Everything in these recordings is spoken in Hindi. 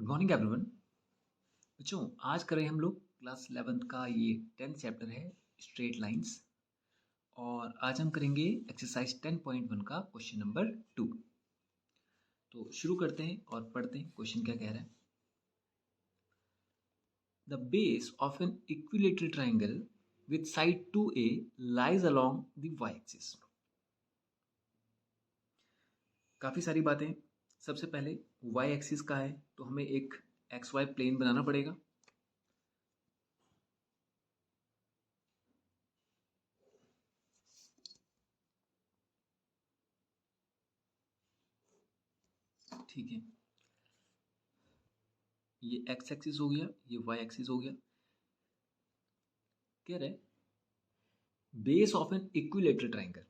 Good morning everyone. बच्चों, आज करें हम लोग क्लास 11th का ये 10th चैप्टर है स्ट्रेट लाइंस। और आज हम करेंगे एक्सरसाइज 10.1 का क्वेश्चन नंबर 2। तो शुरू करते हैं और पढ़ते हैं क्वेश्चन क्या कह रहा है। The base of an equilateral triangle with side 2a lies along the y axis. काफ़ी सारी बातें। सबसे पहले y एक्सिस का है तो हमें एक xy प्लेन बनाना पड़ेगा। ठीक है, ये x एक्सिस हो गया, ये y एक्सिस हो गया। कह रहे base of an equilateral triangle.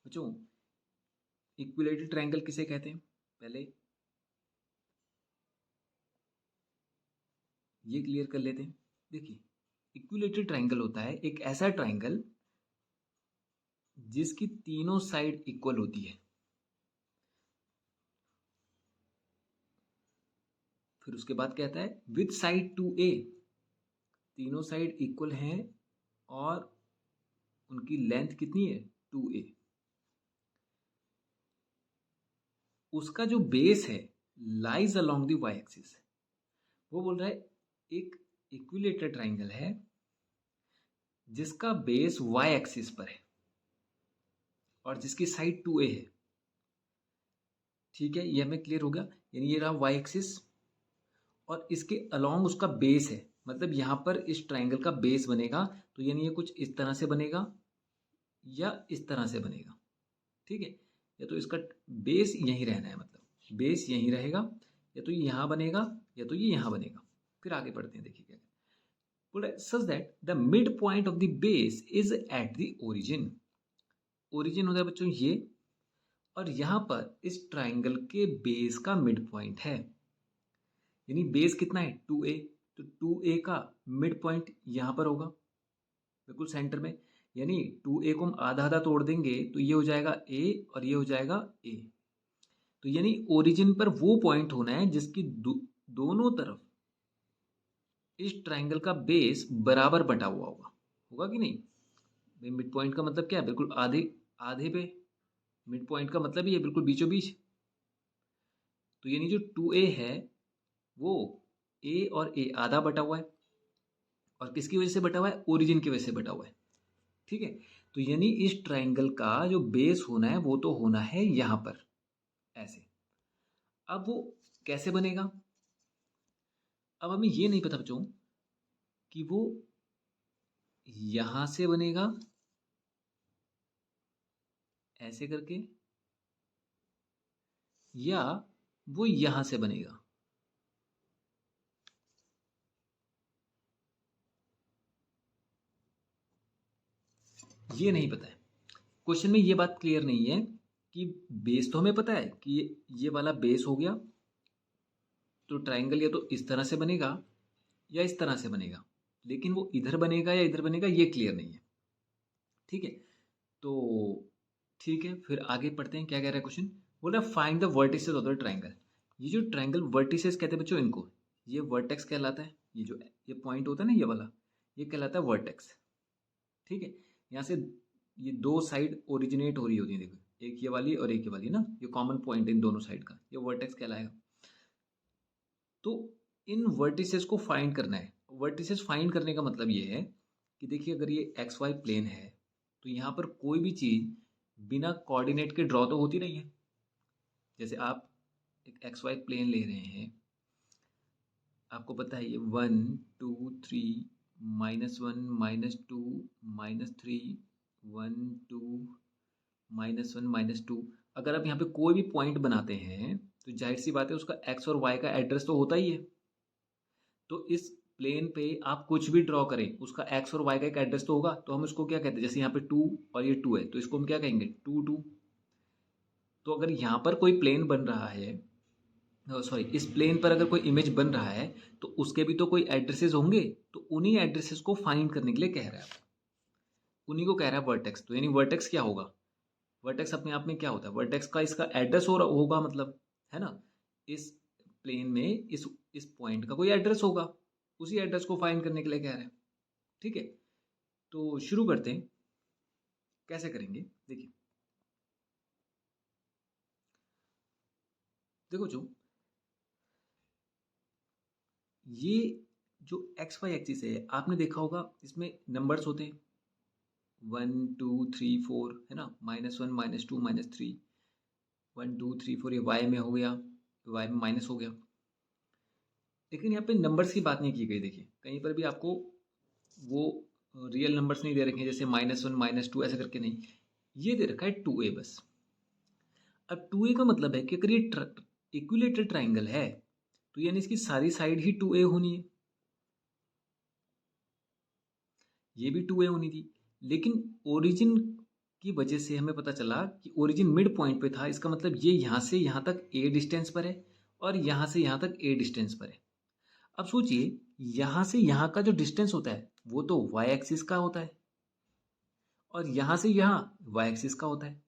बच्चों, इक्विलेटरल ट्राइंगल किसे कहते हैं? पहले ये क्लियर कर लेते हैं। देखिए, इक्विलेटरल ट्राइंगल होता है एक ऐसा ट्राइंगल जिसकी तीनों साइड इक्वल होती है। फिर उसके बाद कहता है विथ साइड 2a, तीनों साइड इक्वल हैं और उनकी लेंथ कितनी है? 2a। उसका जो बेस है lies along the y axis. वो बोल रहा है एक इक्विलेटरल ट्राइंगल है जिसका बेस y एक्सिस पर है और जिसकी साइड 2a है। ठीक है, ये हमें क्लियर हो गया। यानी ये रहा y एक्सिस और इसके अलोंग उसका बेस है, मतलब यहाँ पर इस ट्राइंगल का बेस बनेगा। तो यानी ये कुछ इस तरह से बनेगा या इस तरह से बनेगा। ठीक है, या तो इसका बेस यहीं रहना है, मतलब बेस यहीं रहेगा, या तो ये यहाँ बनेगा या तो ये यहाँ बनेगा। फिर आगे बढ़ते हैं, देखिए क्या बोल रहा है। Such that the mid point of the base is at the origin. Origin होता है बच्चों ये, और यहाँ पर इस ट्राइंगल के बेस का मिड पॉइंट है। यानी बेस कितना है? 2a। तो 2a का मिड पॉइंट यहाँ पर होगा, बिल्कुल सेंटर में। यानी 2a को हम आधा आधा तोड़ देंगे तो ये हो जाएगा a और ये हो जाएगा a। तो यानी ओरिजिन पर वो पॉइंट होना है जिसकी दोनों तरफ इस ट्राइंगल का बेस बराबर बटा हुआ होगा। होगा कि नहीं? मिड पॉइंट का मतलब क्या है? बिल्कुल आधे आधे पे। मिड पॉइंट का मतलब ही है बिल्कुल बीचों बीच। तो यानी जो 2a है वो a और a आधा बटा हुआ है, और किसकी वजह से बटा हुआ है? ओरिजिन की वजह से बटा हुआ है। ठीक है, तो यानी इस ट्राइंगल का जो बेस होना है वो तो होना है यहां पर ऐसे। अब वो कैसे बनेगा? अब हमें ये नहीं पता बच्चों कि वो यहां से बनेगा ऐसे करके या वो यहां से बनेगा। ये नहीं पता है। क्वेश्चन में ये बात क्लियर नहीं है कि बेस तो हमें पता है कि ये वाला बेस हो गया, तो ट्राइंगल या तो इस तरह से बनेगा या इस तरह से बनेगा, लेकिन वो इधर बनेगा या इधर बनेगा ये क्लियर नहीं है। ठीक है, तो ठीक है, फिर आगे पढ़ते हैं क्या कह रहा है क्वेश्चन। बोल रहा है find the vertices of the triangle. ये जो ट्राइंगल वर्टिसेस कहते हैं बच्चों इनको, ये वर्टेक्स कहलाता है। ये जो ये पॉइंट होता है ना ये वाला, ये कहलाता है वर्टेक्स। ठीक है, यहाँ से ये दो साइड ओरिजिनेट हो रही होती है, देखो एक ये वाली और एक ये वाली ना, ये कॉमन पॉइंट है इन दोनों साइड का, ये वर्टेक्स कहलाएगा। तो इन वर्टिसेस को फाइंड करना है। वर्टिसेस फाइंड करने का मतलब ये है कि देखिए अगर ये एक्स वाई प्लेन है तो यहाँ पर कोई भी चीज़ बिना कोऑर्डिनेट के ड्रॉ तो होती नहीं है। जैसे आप एक एक्स वाई प्लेन ले रहे हैं, आपको पता है ये 1 2 3 -1 -2 -3 1 2 -1 -2। अगर आप यहाँ पे कोई भी पॉइंट बनाते हैं तो जाहिर सी बात है उसका एक्स और वाई का एड्रेस तो होता ही है। तो इस प्लेन पे आप कुछ भी ड्रॉ करें उसका एक्स और वाई का एक एड्रेस तो होगा। तो हम इसको क्या कहते हैं? जैसे यहाँ पे 2 और ये 2 है तो इसको हम क्या कहेंगे? 2 2। तो अगर यहाँ पर कोई प्लेन बन रहा है, सॉरी इस प्लेन पर अगर कोई इमेज बन रहा है तो उसके भी तो कोई एड्रेसेस होंगे। तो उन्हीं एड्रेसेस को फाइंड करने के लिए कह रहा है, उन्हीं को कह रहा है वर्टेक्स। तो यानी वर्टेक्स क्या होगा? वर्टेक्स अपने आप में क्या होता है? वर्टेक्स का इसका एड्रेस होगा, मतलब है ना। इस प्लेन में इस पॉइंट का कोई एड्रेस होगा, उसी एड्रेस को फाइंड करने के लिए कह रहे हैं। ठीक है, तो शुरू करते हैं। कैसे करेंगे देखिए, देखो ये जो एक्स वाई एक्सिस है, आपने देखा होगा इसमें नंबर्स होते हैं 1 2 3 4, है ना, -1 -2 -3, 1 2 3 4, ये वाई में हो गया, वाई में माइनस हो गया। लेकिन यहाँ पे नंबर्स की बात नहीं की गई। देखिए कहीं पर भी आपको वो रियल नंबर्स नहीं दे रखे हैं, जैसे -1 -2 ऐसे करके नहीं, ये दे रखा है 2a बस। अब 2a का मतलब है कि अगर ये इक्विलेटरल ट्राइंगल है तो यानी इसकी सारी साइड ही 2a होनी है, ये भी 2a होनी थी। लेकिन ओरिजिन की वजह से हमें पता चला कि ओरिजिन मिड पॉइंट पे था, इसका मतलब ये यहाँ से यहाँ तक a डिस्टेंस पर है और यहाँ से यहाँ तक a डिस्टेंस पर है। अब सोचिए, यहाँ से यहाँ का जो डिस्टेंस होता है वो तो y एक्सिस का होता है और यहाँ से यहाँ y एक्सिस का होता है।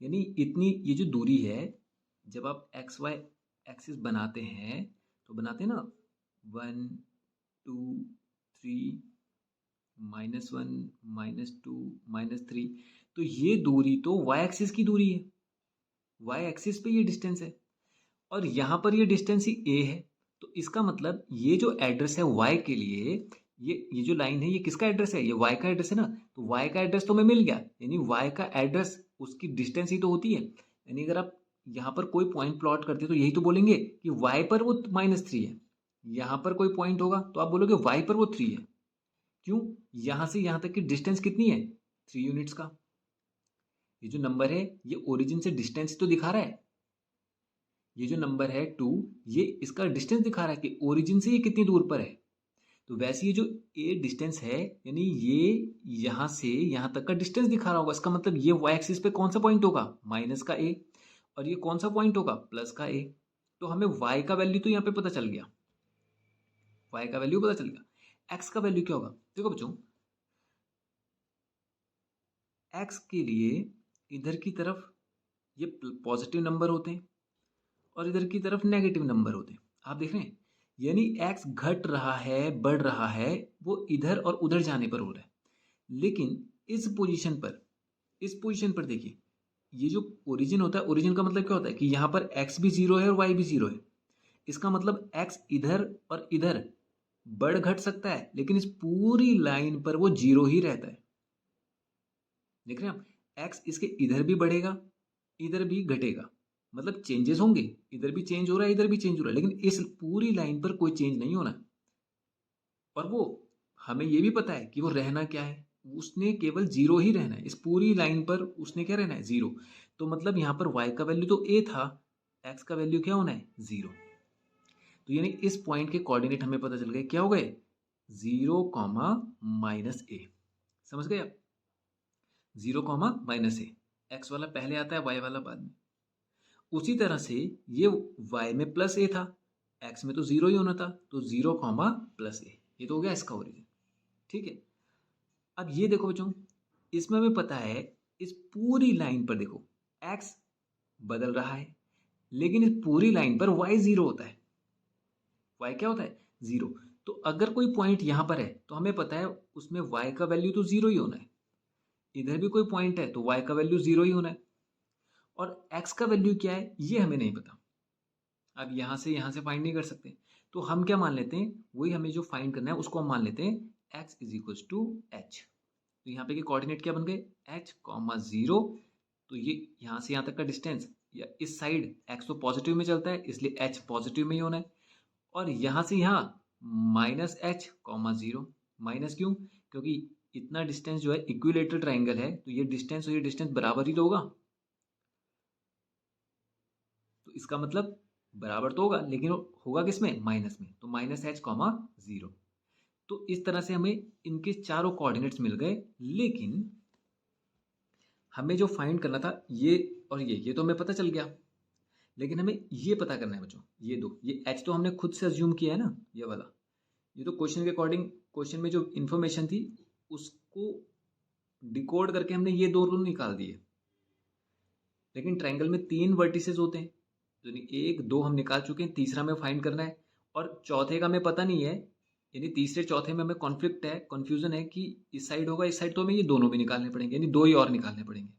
यानी इतनी ये जो दूरी है, जब आप एक्स वाई एक्सिस बनाते हैं तो बनाते हैं ना 1 2 3 -1 -2 -3, तो ये दूरी तो y एक्सिस की दूरी है, y एक्सिस पे ये डिस्टेंस है और यहाँ पर ये डिस्टेंस ही a है। तो इसका मतलब ये जो एड्रेस है y के लिए, ये जो लाइन है ये किसका एड्रेस है, ये y का एड्रेस है ना, तो y का एड्रेस तो हमें मिल गया। यानी y का एड्रेस उसकी डिस्टेंस ही तो होती है। यानी अगर आप यहाँ पर कोई पॉइंट प्लॉट करते तो यही तो बोलेंगे कि y पर वो -3 है, यहाँ पर कोई पॉइंट होगा तो आप बोलोगे y पर वो 3 है। क्यों? यहाँ से यहाँ तक की डिस्टेंस कितनी है, 3 यूनिट्स का। ये जो नंबर है ये ओरिजिन से डिस्टेंस तो दिखा रहा है, ये जो नंबर है 2, ये इसका डिस्टेंस दिखा रहा है कि ओरिजिन से ये कितनी दूर पर है। तो वैसे ये जो a डिस्टेंस है, यानी ये यहाँ से यहाँ तक का डिस्टेंस दिखा रहा होगा, इसका मतलब ये y एक्सिस पे कौन सा पॉइंट होगा, माइनस का a, और ये कौन सा पॉइंट होगा, प्लस का a। तो हमें y का वैल्यू तो यहाँ पे पता चल गया, y का वैल्यू पता चल गया। x का वैल्यू क्या होगा, देखो बच्चों, x के लिए इधर की तरफ ये पॉजिटिव नंबर होते हैं और इधर की तरफ नेगेटिव नंबर होते हैं। आप देख रहे हैं, यानी x घट रहा है, बढ़ रहा है, वो इधर और उधर जाने पर हो रहा है। लेकिन इस पोजीशन पर देखिए, ये जो ओरिजिन होता है, ओरिजिन का मतलब क्या होता है कि यहाँ पर x भी 0 है और y भी 0 है। इसका मतलब x इधर और इधर बढ़ घट सकता है, लेकिन इस पूरी लाइन पर वो 0 ही रहता है। देख रहे हैं आप, x इसके इधर भी बढ़ेगा, इधर भी घटेगा, मतलब चेंजेस होंगे, इधर भी चेंज हो रहा है, इधर भी चेंज हो रहा है, लेकिन इस पूरी लाइन पर कोई चेंज नहीं होना। और वो हमें ये भी पता है कि वो रहना क्या है, उसने केवल 0 ही रहना है, इस पूरी लाइन पर उसने क्या रहना है, 0। तो मतलब यहाँ पर y का वैल्यू तो a था, x का वैल्यू क्या होना है, 0। तो यानी इस पॉइंट के कोऑर्डिनेट हमें पता चल गए, क्या हो गए, 0, -a। समझ गए आप, 0, -a। x वाला पहले आता है, y वाला बाद में। उसी तरह से ये y में +a था, x में तो 0 ही होना था, तो 0, +a, ये तो हो गया इसका ओरिजिन। ठीक है, अब ये देखो बच्चों, इसमें हमें पता है इस पूरी लाइन पर देखो x बदल रहा है, लेकिन इस पूरी लाइन पर y 0 होता है। y क्या होता है, 0। तो अगर कोई पॉइंट यहाँ पर है तो हमें पता है उसमें y का वैल्यू तो 0 ही होना है, इधर भी कोई पॉइंट है तो y का वैल्यू 0 ही होना है, और x का वैल्यू क्या है ये हमें नहीं पता। अब यहाँ से फाइंड नहीं कर सकते, तो हम क्या मान लेते हैं, वही हमें जो फाइंड करना है उसको हम मान लेते हैं x = h। तो यहाँ पे के कोऑर्डिनेट क्या बन गए, h, 0। तो ये यहाँ से यहाँ तक का डिस्टेंस, या इस साइड x तो पॉजिटिव में चलता है इसलिए h पॉजिटिव में ही होना है, और यहाँ से यहाँ -h, 0। माइनस क्यों, क्योंकि इतना डिस्टेंस जो है इक्विलेटरल ट्राइंगल है, तो ये डिस्टेंस और ये डिस्टेंस बराबर ही तो होगा, तो इसका मतलब बराबर तो होगा, लेकिन होगा किसमें, माइनस में, तो -h, 0। तो इस तरह से हमें इनके चारों कोऑर्डिनेट्स मिल गए। लेकिन हमें जो फाइंड करना था ये और ये तो हमें पता चल गया, लेकिन हमें ये पता करना है बच्चों, ये h तो हमने खुद से अज्यूम किया है ना, ये वाला, ये तो क्वेश्चन के अकॉर्डिंग, क्वेश्चन में जो इन्फॉर्मेशन थी उसको डिकोड करके हमने ये 2 रूल निकाल दिए। लेकिन ट्राइंगल में 3 वर्टिसेस होते हैं, यानी 1 2 हम निकाल चुके हैं, तीसरा हमें फाइंड करना है और चौथे का हमें पता नहीं है, यानी तीसरे चौथे में हमें कॉन्फ्लिक्ट है, कन्फ्यूजन है कि इस साइड होगा इस साइड, तो हमें ये दोनों भी निकालने पड़ेंगे, यानी 2 ही और निकालने पड़ेंगे।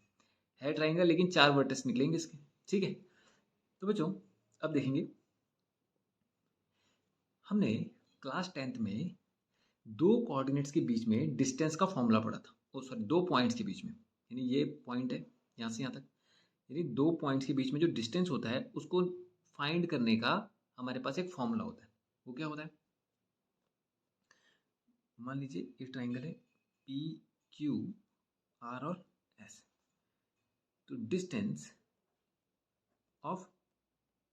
है ट्राइंगल लेकिन 4 वर्टेक्स निकलेंगे इसके। ठीक है, तो बच्चों अब देखेंगे, हमने क्लास 10th में 2 कोऑर्डिनेट्स के बीच में डिस्टेंस का फॉर्मूला पढ़ा था। ओ सॉरी, 2 पॉइंट्स के बीच में, यानी ये पॉइंट है यहाँ से यहाँ तक, यानी 2 पॉइंट्स के बीच में जो डिस्टेंस होता है उसको फाइंड करने का हमारे पास एक फॉर्मूला होता है। वो क्या होता है? मान लीजिए ये ट्राइंगल है पी क्यू आर और एस, तो डिस्टेंस ऑफ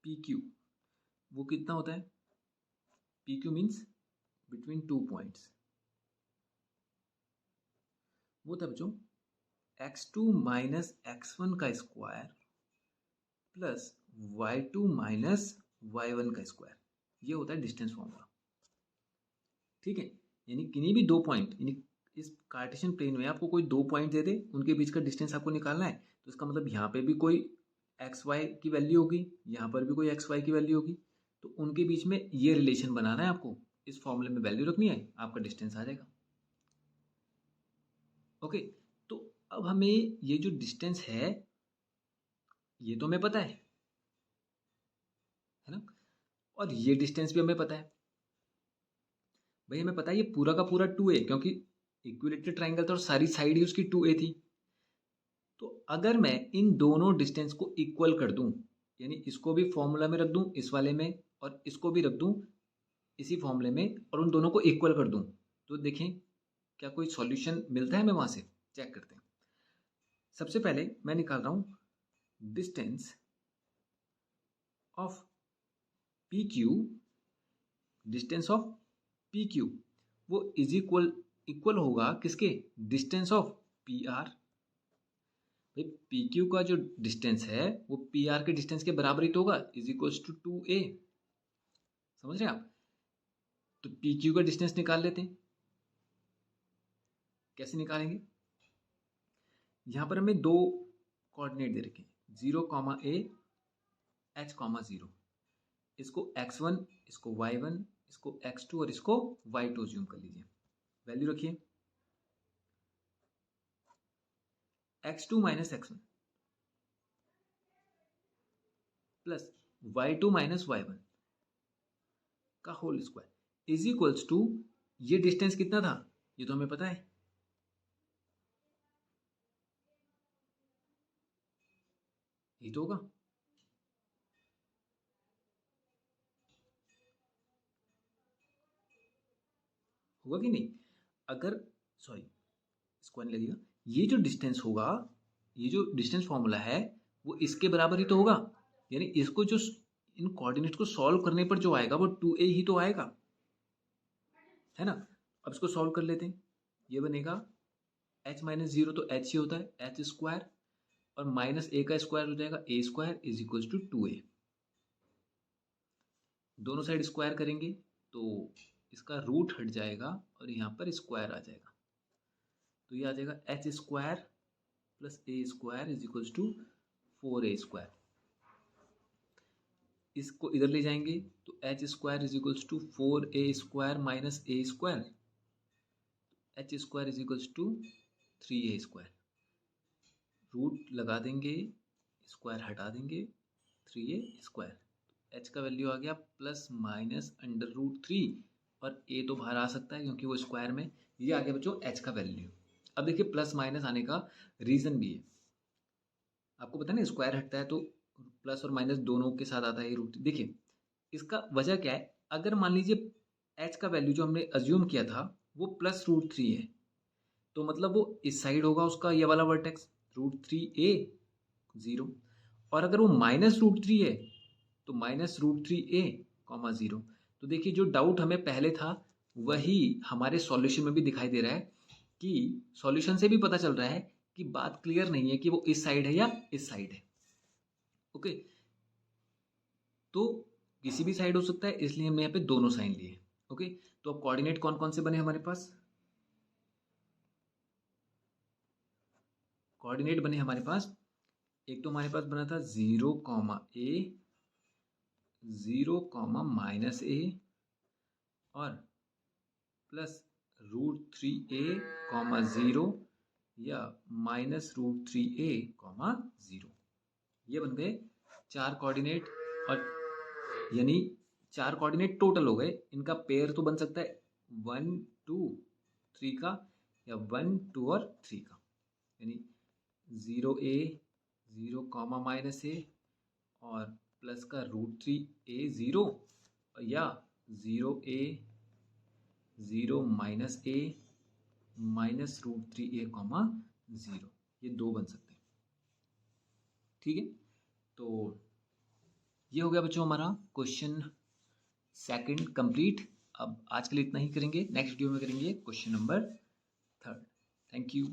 पी क्यू वो कितना होता है? P Q means between 2 points, वो था बच्चों x2 माइनस x1 का square plus y2 minus y1 का स्क्वायर, ये होता है डिस्टेंस फॉर्मूला। ठीक है, यानी किन्हीं भी 2 पॉइंट, यानी इस कार्टेशियन प्लेन में आपको कोई 2 पॉइंट दे दे, उनके बीच का डिस्टेंस आपको निकालना है, तो इसका मतलब यहाँ पे भी कोई एक्स वाई की वैल्यू होगी, यहाँ पर भी कोई एक्स वाई की वैल्यू होगी, तो उनके बीच में ये रिलेशन बनाना है आपको, इस फॉर्मूले में वैल्यू रखनी है, आपका डिस्टेंस आ जाएगा। ओके, तो अब हमें ये जो डिस्टेंस है ये तो हमें पता है ना, और ये डिस्टेंस भी हमें पता है। भाई हमें पता है ये पूरा का पूरा 2a, क्योंकि इक्विलेटरल ट्राइंगल था और सारी साइड ही उसकी 2a थी। तो अगर मैं इन दोनों डिस्टेंस को इक्वल कर दूं, यानी इसको भी फॉर्मूला में रख दूं इस वाले में, और इसको भी रख दूं इसी फॉर्मूले में, और उन दोनों को इक्वल कर दूं, तो देखें क्या कोई सॉल्यूशन मिलता है हमें वहां से। चेक करते हैं। सबसे पहले मैं निकाल रहा हूं distance of P Q, distance of P Q वो इज इक्वल होगा किसके? Distance of P R. भाई पी क्यू का जो डिस्टेंस है वो पी आर के डिस्टेंस के बराबर ही तो होगा, इज इक्वल टू 2a। समझ रहे हैं आप? तो पी क्यू का डिस्टेंस निकाल लेते हैं। कैसे निकालेंगे? यहां पर हमें 2 कोऑर्डिनेट दे रखे हैं, 0, a, h, 0। इसको x1, इसको y1, इसको x2 और इसको y2 ज्यूम कर लीजिए। वैल्यू रखिए x2 minus x1 plus y2 minus y1 का whole square is equals to, ये डिस्टेंस कितना था ये तो हमें पता है, ये तो होगा। होगा कि नहीं? अगर, सॉरी इसको नहीं लगेगा, ये जो डिस्टेंस होगा, ये जो डिस्टेंस फॉर्मूला है वो इसके बराबर ही तो होगा, यानी इसको जो इन कोऑर्डिनेट्स को सॉल्व करने पर जो आएगा वो 2a ही तो आएगा, है ना। अब इसको सॉल्व कर लेते हैं। ये बनेगा h माइनस 0 तो h ही होता है, h स्क्वायर, और माइनस a का स्क्वायर हो जाएगा a square is equal to 2a। दोनों साइड स्क्वायर करेंगे तो इसका रूट हट जाएगा और यहाँ पर स्क्वायर आ जाएगा, तो ये आ जाएगा H square plus a square is equal to 4a square. इसको इधर ले जाएंगे तो H square is equal to 4a square minus a square, H square is equal to 3a square. Root लगा देंगे, स्क्वायर हटा देंगे, 3a स्क्वायर। एच का वैल्यू आ गया प्लस माइनस अंडर रूट 3, और ए तो बाहर आ सकता है क्योंकि वो स्क्वायर में। ये आ गया बच्चों एच का वैल्यू। अब देखिए प्लस माइनस आने का रीज़न भी है, आपको पता है ना स्क्वायर हटता है तो प्लस और माइनस दोनों के साथ आता है ये रूट। देखिए इसका वजह क्या है, अगर मान लीजिए एच का वैल्यू जो हमने अज्यूम किया था वो +√3 है, तो मतलब वो इस साइड होगा उसका ये वाला वर्टेक्स √3a 0, और अगर वो -√3 है तो -√3a, 0। तो देखिए जो डाउट हमें पहले था वही हमारे सॉल्यूशन में भी दिखाई दे रहा है, कि सॉल्यूशन से भी पता चल रहा है कि बात क्लियर नहीं है कि वो इस साइड है या इस साइड है। ओके, तो किसी भी साइड हो सकता है, इसलिए हमने यहाँ पे दोनों साइन लिए। ओके, तो अब कोऑर्डिनेट कौन कौन से बने हमारे पास? कोऑर्डिनेट बने हमारे पास, एक तो हमारे पास बना था 0, a, 0 कॉमा माइनस ए और प्लस √3a कॉमा 0 या माइनस √3a कॉमा 0। ये बन गए 4 कोऑर्डिनेट, और यानी 4 कोऑर्डिनेट टोटल हो गए। इनका पेयर तो बन सकता है 1 2 3 का, या 1 2 और 3 का, यानी 0a 0 कॉमा माइनस ए और प्लस का √3a 0, या 0a 0 माइनस ए माइनस √3a कॉमा 0। ये 2 बन सकते हैं। ठीक है, तो ये हो गया बच्चों हमारा क्वेश्चन सेकंड कंप्लीट। अब आज के लिए इतना ही करेंगे, नेक्स्ट वीडियो में करेंगे क्वेश्चन नंबर 3। Thank you.